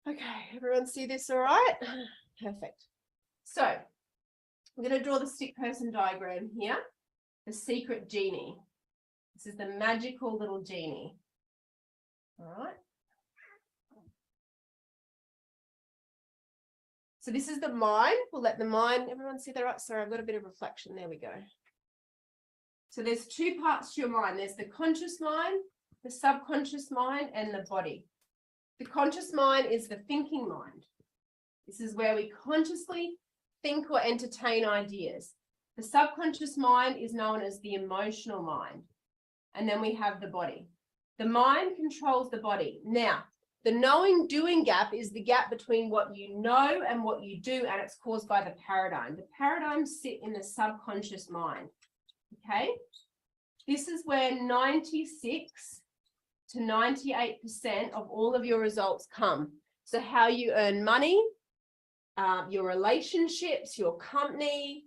Okay, everyone see this all right? Perfect. So I'm going to draw the stick person diagram here, the secret genie. This is the magical little genie. All right. So this is the mind. We'll let the mind, everyone see that right? Sorry, I've got a bit of reflection. There we go. So there's two parts to your mind. There's the conscious mind, the subconscious mind, and the body. The conscious mind is the thinking mind. This is where we consciously think or entertain ideas. The subconscious mind is known as the emotional mind. And then we have the body. The mind controls the body. Now, the knowing-doing gap is the gap between what you know and what you do, and it's caused by the paradigm. The paradigms sit in the subconscious mind, okay? This is where 96 to 98% of all of your results come. So how you earn money, your relationships, your company,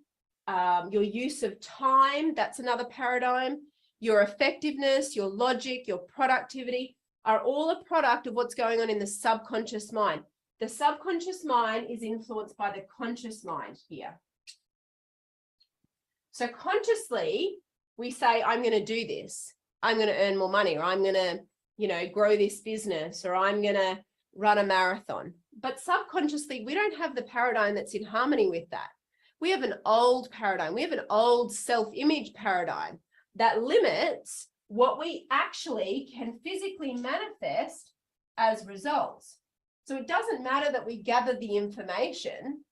your use of time, that's another paradigm, your effectiveness, your logic, your productivity, are all a product of what's going on in the subconscious mind. The subconscious mind is influenced by the conscious mind here. So consciously, we say, I'm going to do this. I'm going to earn more money, or I'm going to, grow this business, or I'm going to run a marathon. But subconsciously, we don't have the paradigm that's in harmony with that. We have an old paradigm. We have an old self-image paradigm that limits what we actually can physically manifest as results. So it doesn't matter that we gather the information,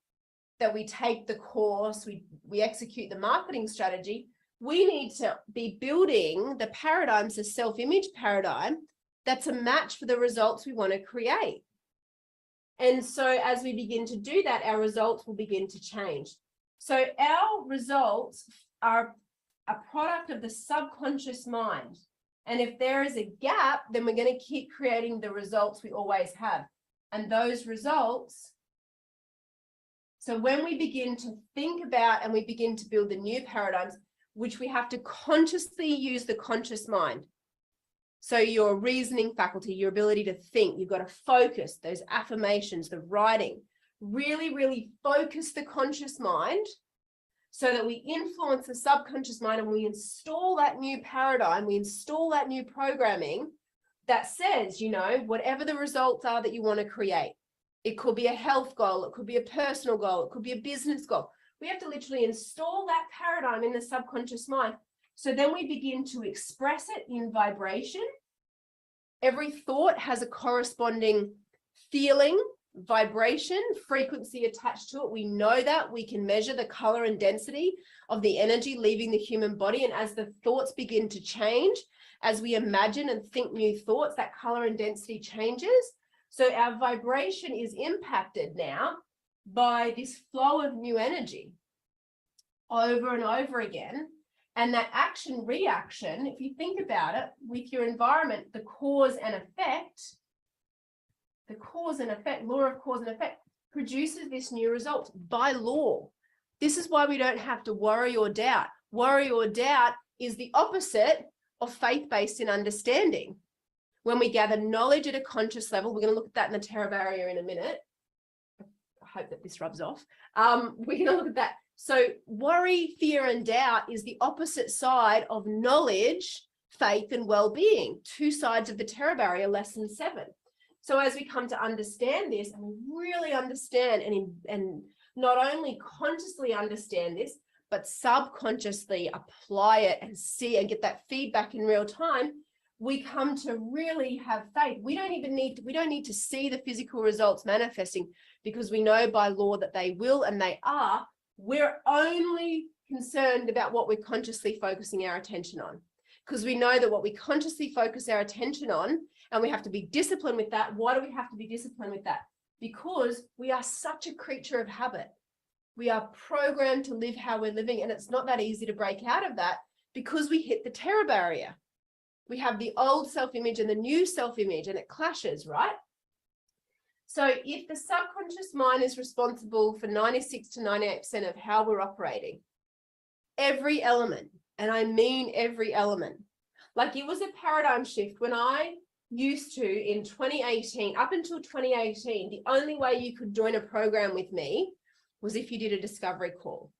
that we take the course, we execute the marketing strategy. We need to be building the paradigms, the self-image paradigm, that's a match for the results we want to create. And so as we begin to do that, our results will begin to change. So our results are a product of the subconscious mind. And if there is a gap, then we're going to keep creating the results we always have. And those results, so when we begin to think about and we begin to build the new paradigms, which we have to consciously use the conscious mind. So your reasoning faculty, your ability to think, you've got to focus, those affirmations, the writing, really, really focus the conscious mind so that we influence the subconscious mind and we install that new paradigm, we install that new programming that says, whatever the results are that you want to create. It could be a health goal, it could be a personal goal, it could be a business goal. We have to literally install that paradigm in the subconscious mind. So then we begin to express it in vibration. Every thought has a corresponding feeling, vibration, frequency attached to it. We know that. We can measure the color and density of the energy leaving the human body. And as the thoughts begin to change, as we imagine and think new thoughts, that color and density changes. So our vibration is impacted now by this flow of new energy over and over again. And that action reaction, if you think about it, with your environment, the cause and effect, law of cause and effect produces this new result by law. This is why we don't have to worry or doubt. Worry or doubt is the opposite of faith-based in understanding. When we gather knowledge at a conscious level, we're going to look at that in the terror barrier in a minute. I hope that this rubs off. We're going to look at that. So worry, fear, and doubt is the opposite side of knowledge, faith, and well-being. Two sides of the terror barrier, lesson 7. So as we come to understand this, and we really understand and not only consciously understand this, but subconsciously apply it and see and get that feedback in real time, we come to really have faith. We don't need to see the physical results manifesting because we know by law that they will and they are. We're only concerned about what we're consciously focusing our attention on, because we know that what we consciously focus our attention on, and we have to be disciplined with that. Why do we have to be disciplined with that? Because we are such a creature of habit. We are programmed to live how we're living, and it's not that easy to break out of that because we hit the terror barrier. We have the old self-image and the new self-image, and it clashes, right? So if the subconscious mind is responsible for 96 to 98% of how we're operating, every element, and I mean every element, like it was a paradigm shift when I used to, in 2018, up until 2018, the only way you could join a program with me was if you did a discovery call.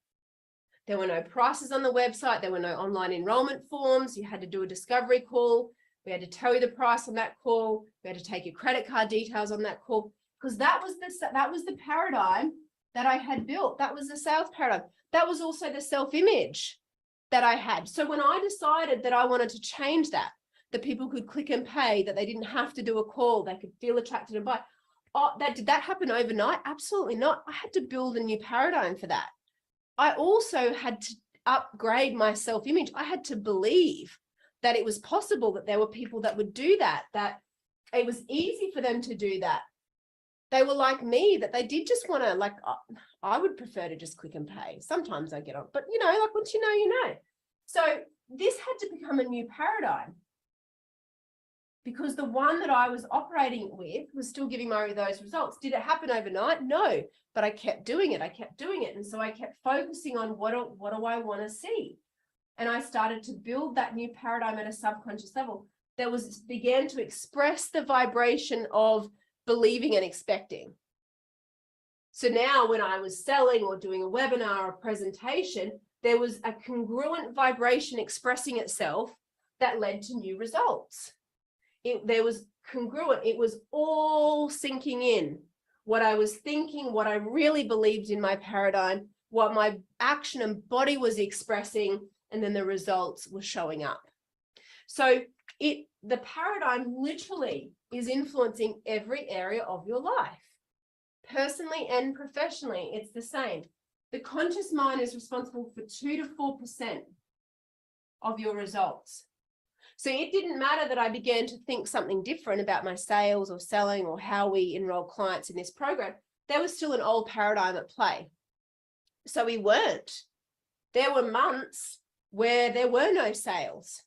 There were no prices on the website. There were no online enrollment forms. You had to do a discovery call. We had to tell you the price on that call. We had to take your credit card details on that call, because that was the paradigm that I had built. That was the sales paradigm. That was also the self-image that I had. So when I decided that I wanted to change that people could click and pay, that they didn't have to do a call, they could feel attracted and buy. Did that happen overnight? Absolutely not. I had to build a new paradigm for that. I also had to upgrade my self-image. I had to believe that it was possible, that there were people that would do that it was easy for them to do that. They were like me, that they did just want to, like, I would prefer to just click and pay. Sometimes I get on, but like once you know, you know. So this had to become a new paradigm, because the one that I was operating with was still giving me those results. Did it happen overnight? No, but I kept doing it. And so I kept focusing on what do I want to see? And I started to build that new paradigm at a subconscious level that began to express the vibration of believing and expecting. So now when I was selling or doing a webinar or a presentation, there was a congruent vibration expressing itself that led to new results. There was congruent. It was all sinking in. What I was thinking, what I really believed in my paradigm, what my action and body was expressing, and then the results were showing up. So the paradigm literally is influencing every area of your life, personally and professionally. It's the same. The conscious mind is responsible for 2 to 4% of your results. So it didn't matter that I began to think something different about my sales or selling or how we enroll clients in this program. There was still an old paradigm at play. So we weren't. There were months where there were no sales.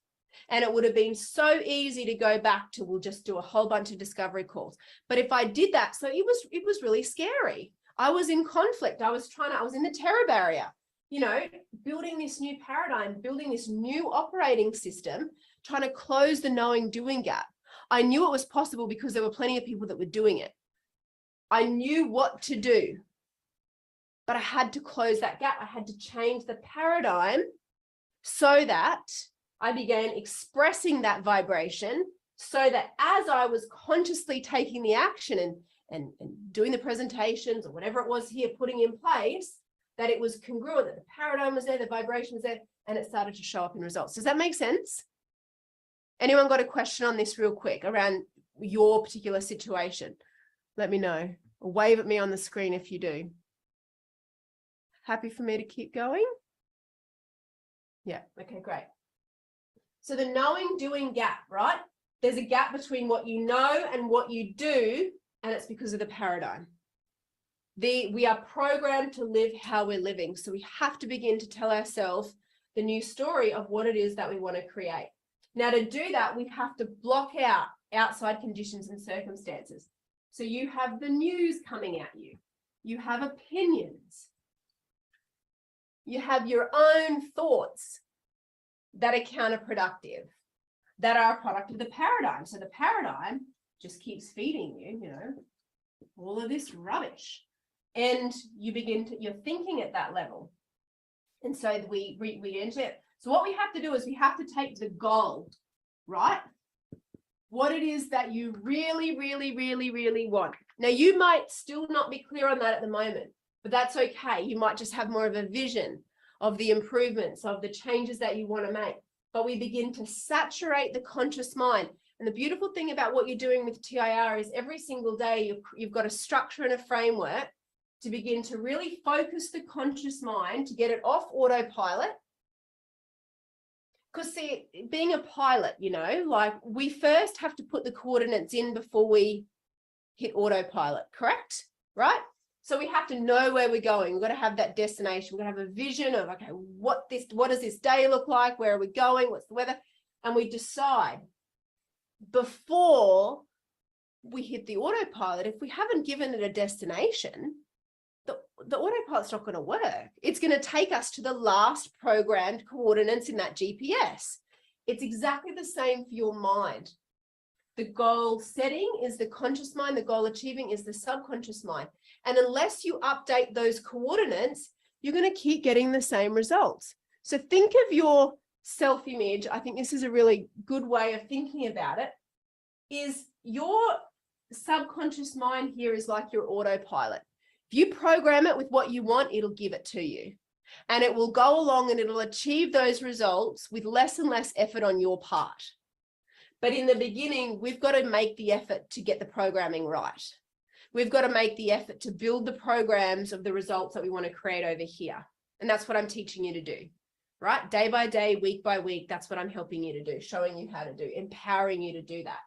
And it would have been so easy to go back to, we'll just do a whole bunch of discovery calls. But if I did that, so it was really scary. I was in conflict. I was in the terror barrier, building this new paradigm, building this new operating system, trying to close the knowing doing gap. I knew it was possible because there were plenty of people that were doing it. I knew what to do, but I had to close that gap. I had to change the paradigm so that I began expressing that vibration, so that as I was consciously taking the action and doing the presentations or whatever it was here, putting in place, that it was congruent, that the paradigm was there, the vibration was there, and it started to show up in results. Does that make sense? Anyone got a question on this real quick around your particular situation? Let me know. Or wave at me on the screen if you do. Happy for me to keep going? Yeah, okay, great. So the knowing doing gap, right? There's a gap between what you know and what you do, and it's because of the paradigm. We are programmed to live how we're living. So we have to begin to tell ourselves the new story of what it is that we want to create. Now, to do that, we have to block out outside conditions and circumstances. So you have the news coming at you. You have opinions. You have your own thoughts that are counterproductive, that are a product of the paradigm. So the paradigm just keeps feeding you, all of this rubbish. And you're thinking at that level. And so we enter it. So what we have to do is we have to take the goal, right? What it is that you really, really, really, really want. Now, you might still not be clear on that at the moment, but that's okay. You might just have more of a vision of the improvements, of the changes that you want to make. But we begin to saturate the conscious mind. And the beautiful thing about what you're doing with TIR is every single day you've got a structure and a framework to begin to really focus the conscious mind, to get it off autopilot. Because see, being a pilot, like we first have to put the coordinates in before we hit autopilot, correct? Right? So we have to know where we're going. We've got to have that destination. We've got to have a vision of, okay, what does this day look like? Where are we going? What's the weather? And we decide before we hit the autopilot. If we haven't given it a destination, the autopilot's not going to work. It's going to take us to the last programmed coordinates in that GPS. It's exactly the same for your mind. The goal setting is the conscious mind. The goal achieving is the subconscious mind. And unless you update those coordinates, you're going to keep getting the same results. So think of your self-image. I think this is a really good way of thinking about it, is your subconscious mind here is like your autopilot. If you program it with what you want, it'll give it to you. And it will go along and it'll achieve those results with less and less effort on your part. But in the beginning, we've got to make the effort to get the programming right. We've got to make the effort to build the programs of the results that we want to create over here. And that's what I'm teaching you to do, right? Day by day, week by week, that's what I'm helping you to do, showing you how to do, empowering you to do that.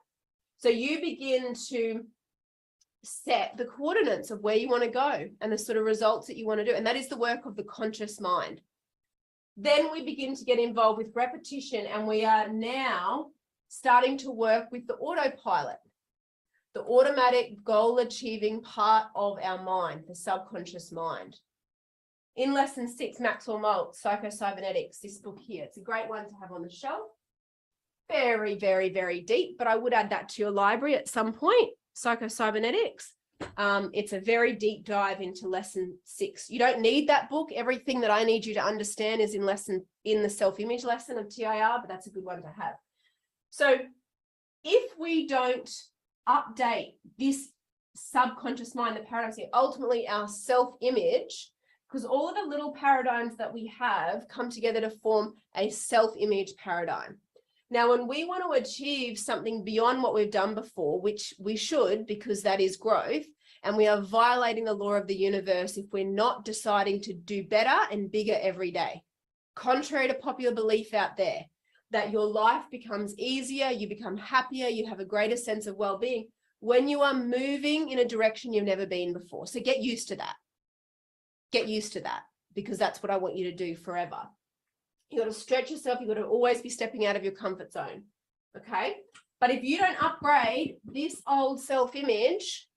So you begin to set the coordinates of where you want to go and the sort of results that you want to do. And that is the work of the conscious mind. Then we begin to get involved with repetition, and we are now starting to work with the autopilot, the automatic goal achieving part of our mind, the subconscious mind. In lesson 6, Maxwell Maltz, Psycho-Cybernetics, this book here, it's a great one to have on the shelf. Very, very, very deep, but I would add that to your library at some point, Psycho-Cybernetics. It's a very deep dive into lesson 6. You don't need that book. Everything that I need you to understand is in the self-image lesson of TIR, but that's a good one to have. So if we don't update this subconscious mind, the paradigms here, ultimately our self-image, because all of the little paradigms that we have come together to form a self-image paradigm. Now, when we want to achieve something beyond what we've done before, which we should, because that is growth, and we are violating the law of the universe if we're not deciding to do better and bigger every day, contrary to popular belief out there, that your life becomes easier, you become happier, you have a greater sense of well-being when you are moving in a direction you've never been before. So get used to that. Get used to that, because that's what I want you to do forever. You got to stretch yourself. You got to always be stepping out of your comfort zone. Okay. But if you don't upgrade this old self-image,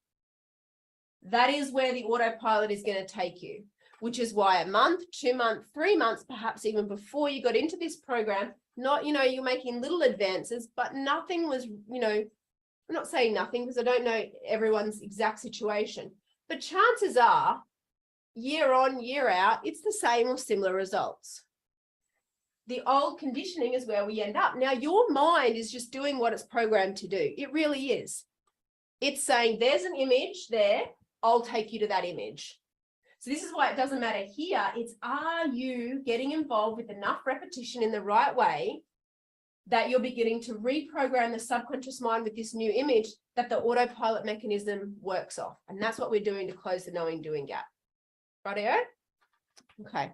that is where the autopilot is going to take you, which is why a month, 2 months, 3 months, perhaps even before you got into this program, you're making little advances, but nothing was, I'm not saying nothing because I don't know everyone's exact situation, but chances are year on, year out, it's the same or similar results. The old conditioning is where we end up. Now, your mind is just doing what it's programmed to do. It really is. It's saying, there's an image there. I'll take you to that image. So this is why it doesn't matter here. It's, are you getting involved with enough repetition in the right way that you're beginning to reprogram the subconscious mind with this new image that the autopilot mechanism works off? And that's what we're doing to close the knowing doing gap. Rightio? Okay.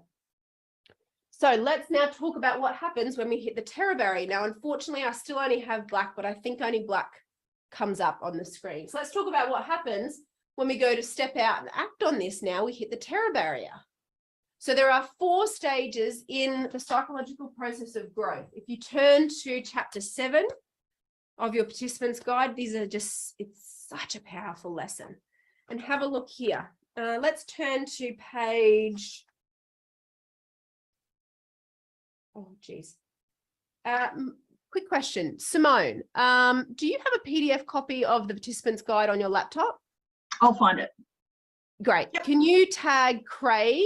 So let's now talk about what happens when we hit the terror barrier. Now, unfortunately, I still only have black, but I think only black comes up on the screen. So let's talk about what happens when we go to step out and act on this. Now we hit the terror barrier. So there are 4 stages in the psychological process of growth. If you turn to chapter 7 of your participants guide, it's such a powerful lesson. And have a look here. Let's turn to page... Oh, geez. Quick question. Simone, do you have a PDF copy of the participants guide on your laptop? I'll find it. Great. Yep. Can you tag Craig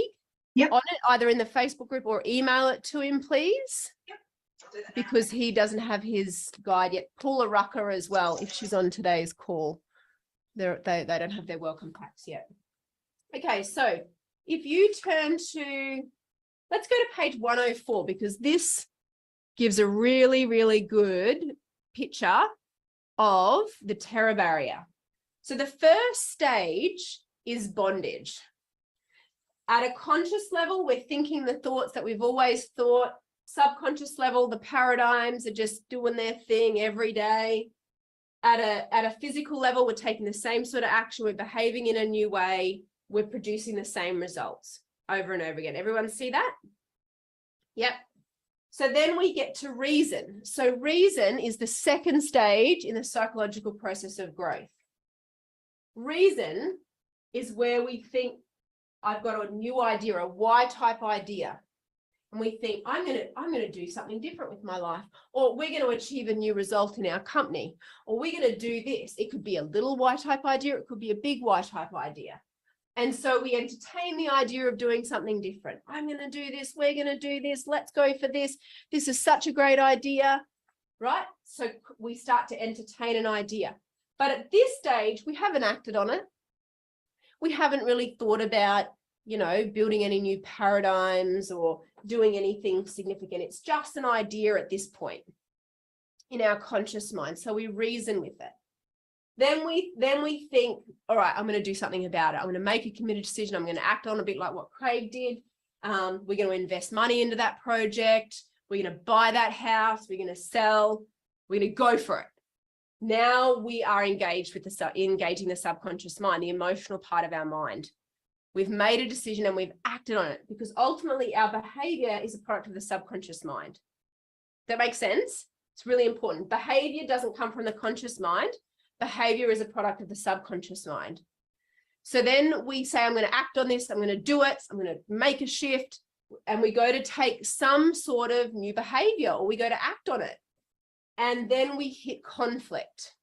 Yep. on it, either in the Facebook group or email it to him, please? Yep. I'll do that because he doesn't have his guide yet. Paula Rucker as well, if she's on today's call. They don't have their welcome packs yet. Okay, so if you turn to, let's go to page 104, because this gives a really, really good picture of the terror barrier. So the first stage is bondage. At a conscious level, we're thinking the thoughts that we've always thought. Subconscious level, the paradigms are just doing their thing every day. At a physical level, we're taking the same sort of action. We're behaving in a new way. We're producing the same results over and over again. Everyone see that? Yep. So then we get to reason. So reason is the second stage in the psychological process of growth. Reason is where we think, I've got a new idea, a why type idea, and we think, I'm going to do something different with my life, or we're going to achieve a new result in our company, or we're going to do this. It could be a little Y-type idea. It could be a big Y-type idea. And so we entertain the idea of doing something different. I'm going to do this. We're going to do this. Let's go for this. This is such a great idea, right? So we start to entertain an idea. But at this stage, we haven't acted on it. We haven't really thought about, building any new paradigms or doing anything significant. It's just an idea at this point in our conscious mind. So we reason with it. Then we think, all right, I'm going to do something about it. I'm going to make a committed decision. I'm going to act on a bit like what Craig did. We're going to invest money into that project. We're going to buy that house. We're going to sell. We're going to go for it. Now we are engaged with engaging the subconscious mind, the emotional part of our mind. We've made a decision and we've acted on it, because ultimately our behavior is a product of the subconscious mind. That makes sense? It's really important. Behavior doesn't come from the conscious mind. Behavior is a product of the subconscious mind. So then we say, I'm going to act on this. I'm going to do it. I'm going to make a shift. And we go to take some sort of new behavior, or we go to act on it. And then we hit conflict.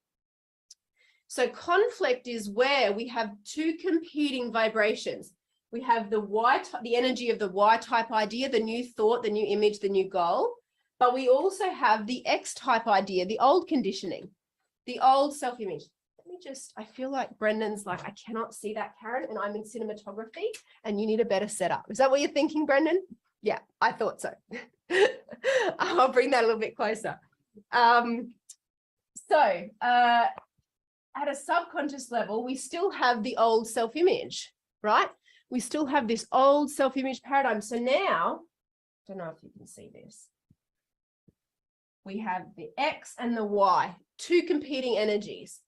So conflict is where we have two competing vibrations. We have the energy of the Y-type idea, the new thought, the new image, the new goal. But we also have the X-type idea, the old conditioning, the old self-image. I feel like Brendan's like, I cannot see that, Karen, and I'm in cinematography and you need a better setup. Is that what you're thinking, Brendan? Yeah, I thought so. I'll bring that a little bit closer. At a subconscious level, we still have the old self-image, right? We still have this old self-image paradigm. So now, I don't know if you can see this. We have the X and the Y, two competing energies,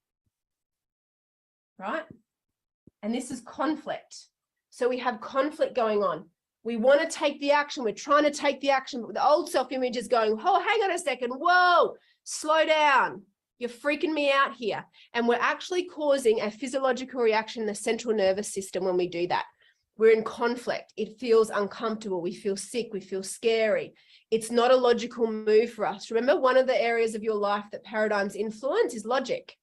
right? And this is conflict. So we have conflict going on. We want to take the action. We're trying to take the action, but the old self-image is going, oh, hang on a second. Whoa, slow down. You're freaking me out here. And we're actually causing a physiological reaction in the central nervous system when we do that. We're in conflict. It feels uncomfortable. We feel sick. We feel scary. It's not a logical move for us. Remember, one of the areas of your life that paradigms influence is logic.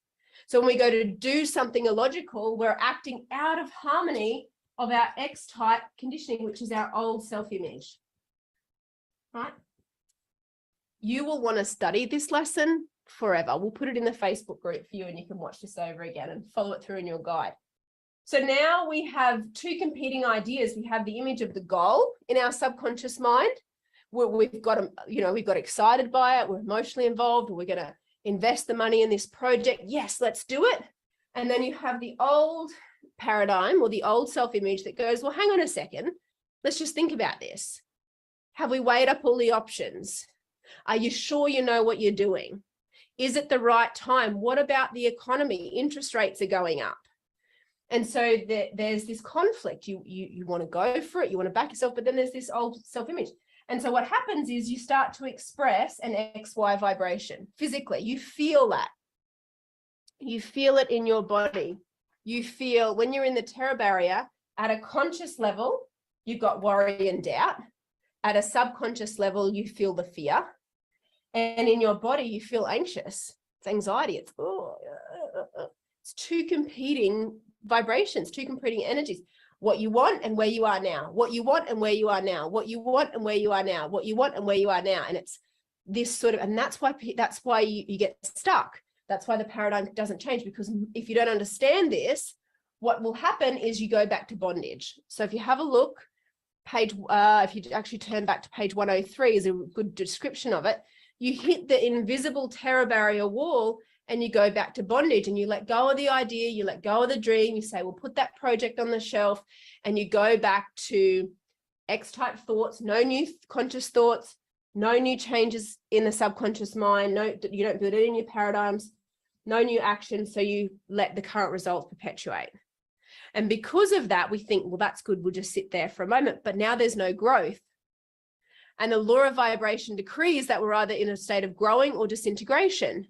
So when we go to do something illogical, we're acting out of harmony of our X-type conditioning, which is our old self-image, right? You will want to study this lesson forever. We'll put it in the Facebook group for you and you can watch this over again and follow it through in your guide. So now we have two competing ideas. We have the image of the goal in our subconscious mind. We've got excited by it. We're emotionally involved. We're going to invest the money in this project. Yes, let's do it. And then you have the old paradigm or the old self-image that goes, well, hang on a second. Let's just think about this. Have we weighed up all the options? Are you sure you know what you're doing? Is it the right time? What about the economy? Interest rates are going up. And so there's this conflict. You want to go for it. You want to back yourself, but then there's this old self-image. And so what happens is you start to express an XY vibration physically. You feel that. You feel it in your body. You feel when you're in the terror barrier at a conscious level, you've got worry and doubt. At a subconscious level, you feel the fear. And in your body, you feel anxious. It's anxiety. It's two competing vibrations, two competing energies. What you want and where you are now. What you want and where you are now. What you want and where you are now. What you want and where you are now. And it's this sort of, and that's why you get stuck. That's why the paradigm doesn't change, because if you don't understand this, what will happen is you go back to bondage. So if you have a look, if you actually turn back to page 103 is a good description of it. You hit the invisible terror barrier wall and you go back to bondage, and you let go of the idea, you let go of the dream, you say, we'll put that project on the shelf, and you go back to X-type thoughts, no new conscious thoughts, no new changes in the subconscious mind, you don't build any new paradigms, no new action, so you let the current results perpetuate. And because of that, we think, well, that's good, we'll just sit there for a moment, but now there's no growth. And the law of vibration decrees that we're either in a state of growing or disintegration.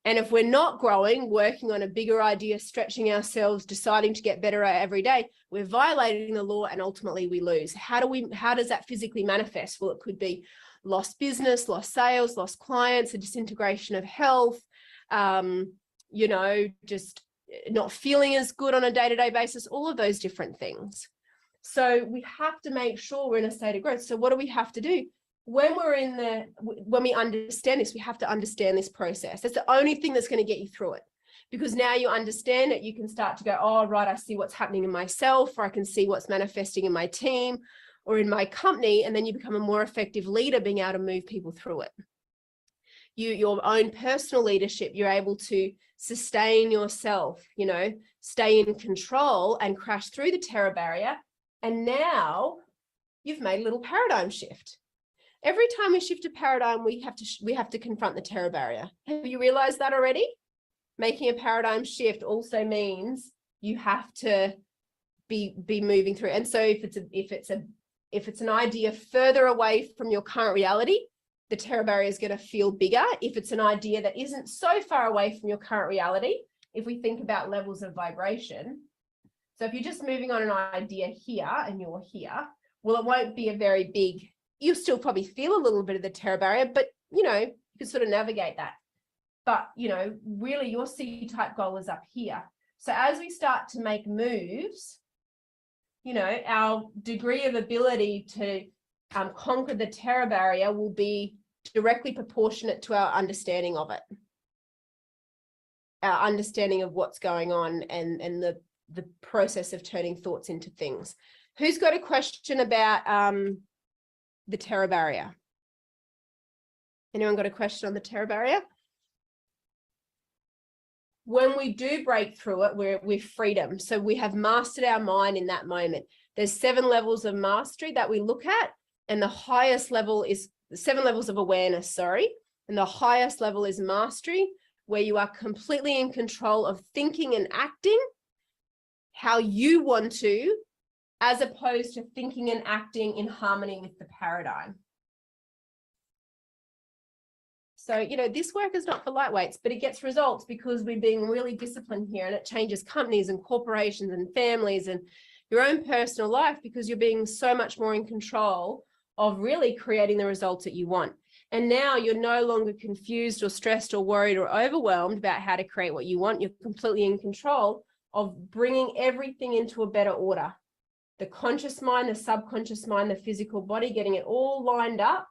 And if we're not growing, working on a bigger idea, stretching ourselves, deciding to get better every day, we're violating the law and ultimately we lose. How does that physically manifest? Well, it could be lost business, lost sales, lost clients, a disintegration of health, just not feeling as good on a day-to-day basis, all of those different things. So we have to make sure we're in a state of growth. So what do we have to do? When we understand this, we have to understand this process. That's the only thing that's going to get you through it. Because now you understand it, you can start to go, oh, right, I see what's happening in myself, or I can see what's manifesting in my team or in my company. And then you become a more effective leader, being able to move people through it. Your own personal leadership, you're able to sustain yourself, stay in control and crash through the terror barrier. And now you've made a little paradigm shift. Every time we shift a paradigm, we have to confront the terror barrier. Have you realized that already? Making a paradigm shift also means you have to be moving through. And so if it's an idea further away from your current reality, the terror barrier is going to feel bigger. If it's an idea that isn't so far away from your current reality, if we think about levels of vibration. So if you're just moving on an idea here and you're here, well, it won't be a very big, you'll still probably feel a little bit of the terror barrier, but you can sort of navigate that. But, really your C-type goal is up here. So as we start to make moves, our degree of ability to conquer the terror barrier will be directly proportionate to our understanding of it. Our understanding of what's going on and the process of turning thoughts into things. Who's got a question about the terror barrier? Anyone got a question on the terror barrier? When we do break through it, we're with freedom. So we have mastered our mind in that moment. There's 7 levels of mastery that we look at, and the highest level is 7 levels of awareness, and the highest level is mastery, where you are completely in control of thinking and acting how you want to, as opposed to thinking and acting in harmony with the paradigm. So, this work is not for lightweights, but it gets results because we're being really disciplined here, and it changes companies and corporations and families and your own personal life, because you're being so much more in control of really creating the results that you want. And now you're no longer confused or stressed or worried or overwhelmed about how to create what you want. You're completely in control of bringing everything into a better order. The conscious mind, the subconscious mind, the physical body, getting it all lined up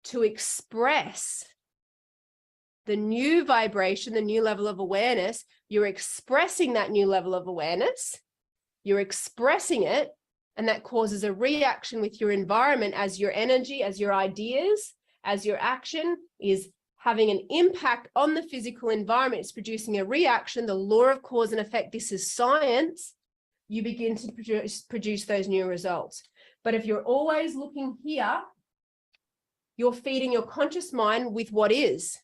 to express the new vibration, the new level of awareness. You're expressing that new level of awareness. You're expressing it, and that causes a reaction with your environment as your energy, as your ideas, as your action is having an impact on the physical environment. It's producing a reaction, the law of cause and effect. This is science. You begin to produce those new results. But if you're always looking here, you're feeding your conscious mind with what is.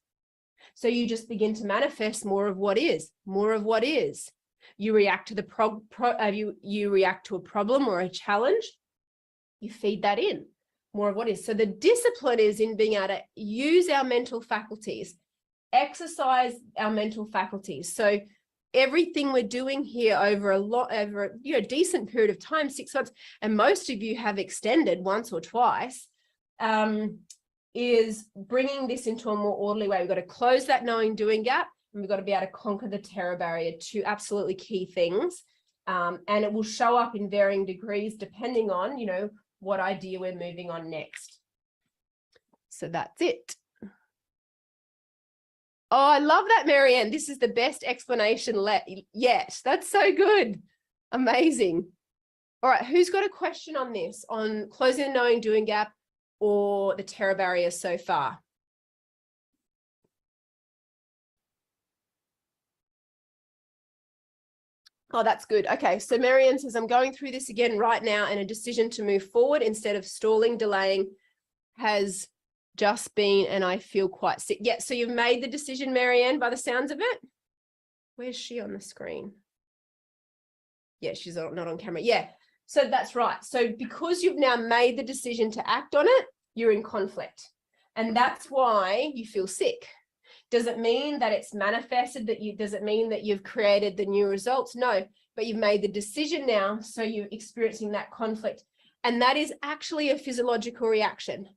So you just begin to manifest more of what is, more of what is. You react to you react to a problem or a challenge. You feed that in, more of what is. So the discipline is in being able to use our mental faculties, exercise our mental faculties. So everything we're doing here over a decent period of time, 6 months, and most of you have extended once or twice, is bringing this into a more orderly way. We've got to close that knowing doing gap, and we've got to be able to conquer the terror barrier, 2 absolutely key things. And it will show up in varying degrees depending on, what idea we're moving on next. So that's it. Oh, I love that, Marianne. This is the best explanation yet. That's so good. Amazing. All right, who's got a question on this, on closing the knowing doing gap or the terror barrier so far? Oh, that's good. Okay, so Marianne says, I'm going through this again right now, and a decision to move forward instead of stalling, delaying has just been, and I feel quite sick. Yeah, so you've made the decision, Marianne, by the sounds of it. Where's she on the screen? Yeah, she's not on camera. Yeah, so that's right. So because you've now made the decision to act on it, you're in conflict. And that's why you feel sick. Does it mean that it's manifested, does it mean that you've created the new results? No, but you've made the decision now, so you're experiencing that conflict. And that is actually a physiological reaction.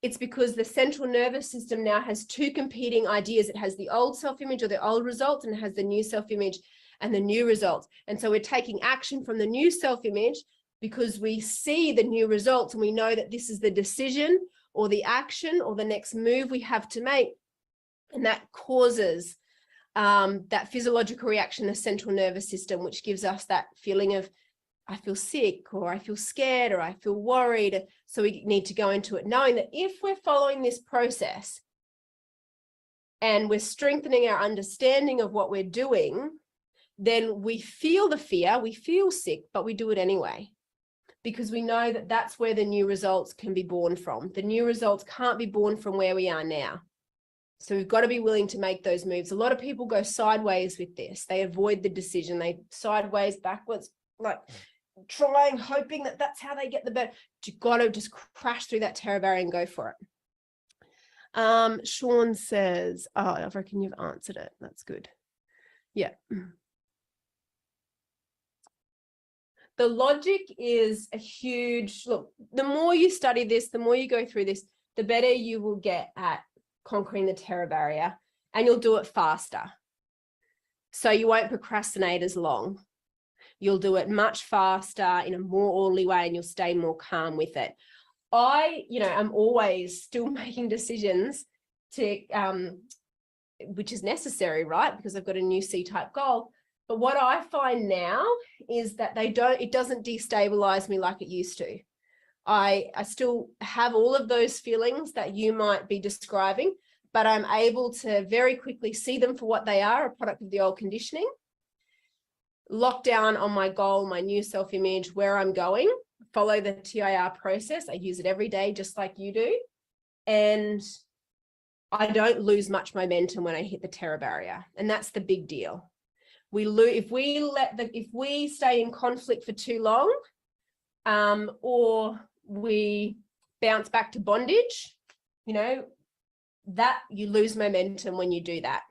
It's because the central nervous system now has two competing ideas. It has the old self-image or the old results, and it has the new self-image and the new results. And so we're taking action from the new self-image because we see the new results and we know that this is the decision or the action or the next move we have to make. And that causes that physiological reaction in the central nervous system, which gives us that feeling of, I feel sick, or I feel scared, or I feel worried. So we need to go into it knowing that if we're following this process and we're strengthening our understanding of what we're doing, then we feel the fear, we feel sick, but we do it anyway, because we know that that's where the new results can be born from. The new results can't be born from where we are now. So we've got to be willing to make those moves. A lot of people go sideways with this. They avoid the decision. They sideways, backwards, like trying, hoping that that's how they get the better. You've got to just crash through that terror barrier and go for it. Sean says, oh, I reckon you've answered it. That's good. Yeah. The logic is a huge, look, the more you study this, the more you go through this, the better you will get at conquering the terror barrier, and you'll do it faster. So you won't procrastinate as long. You'll do it much faster in a more orderly way, and you'll stay more calm with it. I'm always still making decisions to, which is necessary, right? Because I've got a new C-type goal. But what I find now is that it doesn't destabilize me like it used to. I still have all of those feelings that you might be describing, but I'm able to very quickly see them for what they are, a product of the old conditioning, lock down on my goal, my new self-image, where I'm going, follow the TIR process. I use it every day, just like you do. And I don't lose much momentum when I hit the terror barrier. And that's the big deal. If we stay in conflict for too long, or we bounce back to bondage, that you lose momentum when you do that.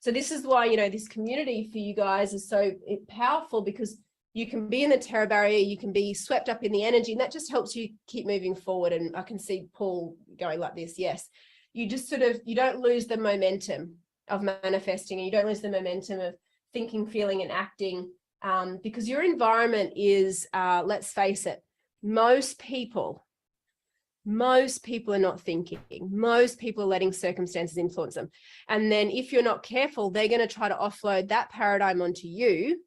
So this is why, this community for you guys is so powerful, because you can be in the terror barrier, you can be swept up in the energy, and that just helps you keep moving forward. And I can see Paul going like this. Yes, you just you don't lose the momentum of manifesting, and you don't lose the momentum of thinking, feeling, and acting, because your environment is, let's face it, most people are not thinking. Most people are letting circumstances influence them. And then if you're not careful, they're going to try to offload that paradigm onto you.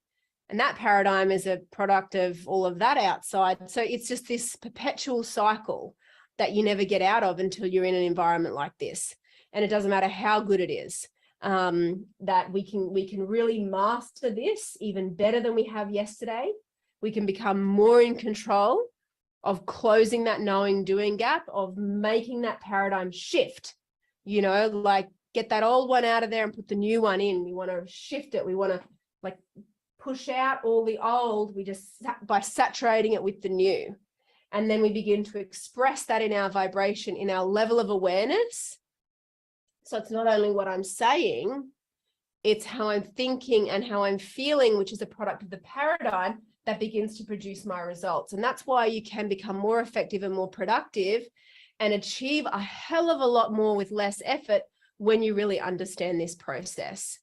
And that paradigm is a product of all of that outside. So it's just this perpetual cycle that you never get out of until you're in an environment like this. And it doesn't matter how good it is, that we can really master this even better than we have yesterday. We can become more in control of closing that knowing doing gap, of making that paradigm shift, like get that old one out of there and put the new one in. We want to shift it. We want to push out all the old, by saturating it with the new. And then we begin to express that in our vibration, in our level of awareness. So it's not only what I'm saying, it's how I'm thinking and how I'm feeling, which is a product of the paradigm that begins to produce my results. And that's why you can become more effective and more productive and achieve a hell of a lot more with less effort when you really understand this process.